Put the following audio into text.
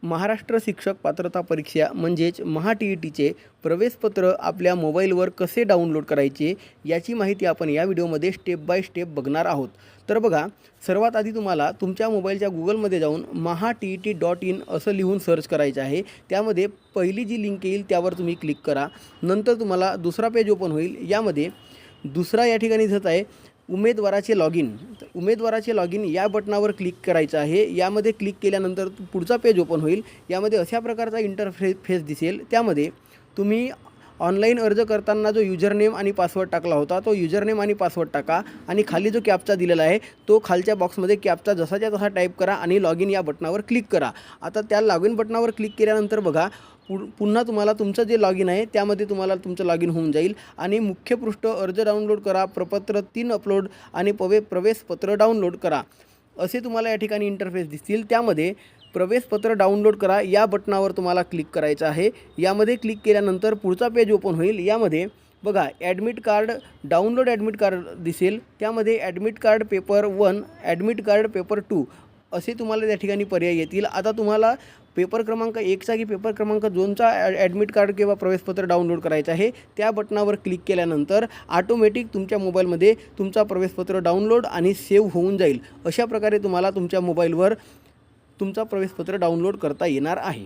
महाराष्ट्र शिक्षक पात्रता परीक्षा म्हणजेच महा-टी-ई-टीचे प्रवेशपत्र आपल्या मोबाईलवर कसे डाउनलोड करायचे याची माहिती आपण या व्हिडिओमध्ये स्टेप बाय स्टेप बघणार आहोत। तर बघा, सर्वात आधी तुम्हाला तुमच्या मोबाईलच्या गूगलमध्ये जाऊन maha-tt.in असं लिहून सर्च करायचं आहे। त्यामध्ये पहिली जी लिंक येईल त्यावर तुम्ही क्लिक करा। नंतर तुम्हाला दुसरा पेज ओपन होईल। यामध्ये दुसरा या ठिकाणी दिसत आहे उमेदवाराचे लॉगिन या बटनावर क्लिक करायचं आहे। यामध्ये क्लिक केल्यानंतर पुढचा पेज ओपन होईल। यामध्ये अशा प्रकारचा इंटरफेस दिसेल। त्यामध्ये तुम्ही ऑनलाईन अर्ज करताना जो यूजरनेम आणि पासवर्ड टाकला होता तो यूजरनेम आणि पासवर्ड टाका आणि खाली जो कॅप्चा दिलेला आहे तो खालच्या बॉक्समध्ये कॅप्चा जसाच्या तसा टाईप करा आणि लॉगिन या बटनावर क्लिक करा। आता त्या लॉगिन बटनावर क्लिक केल्यानंतर बघा पुन्हा तुम्हाला तुमचं जे लॉगिन आहे त्यामध्ये तुम्हाला तुमचं लॉगिन होऊन जाईल आणि मुख्य पृष्ठ अर्ज डाउनलोड करा, प्रपत्र 3 अपलोड आणि प्रवेशपत्र डाउनलोड करा असे तुम्हाला या ठिकाणी इंटरफेस दिसतील। त्यामध्ये प्रवेशपत्र डाउनलोड करा या बटनावर तुम्हाला क्लिक करायचं आहे। यामध्ये क्लिक केल्यानंतर पुढचा पेज ओपन होईल। यामध्ये बघा admit card download admit card दिसेल। त्यामध्ये admit card paper 1, admit card paper 2 असे तुम्हाला त्या ठिकाणी पर्याय येतील। आता तुम्हाला पेपर क्रमांक 1चा की पेपर क्रमांक 2चा ॲडमिट कार्ड किंवा प्रवेशपत्र डाउनलोड करायचं आहे। त्या बटनावर क्लिक केल्यानंतर ऑटोमॅटिक तुमच्या मोबाईलमध्ये तुमचा प्रवेशपत्र डाउनलोड आणि सेव्ह होऊन जाईल। अशा प्रकारे तुम्हाला तुमच्या मोबाईलवर तुमचा प्रवेशपत्र डाउनलोड करता येणार आहे।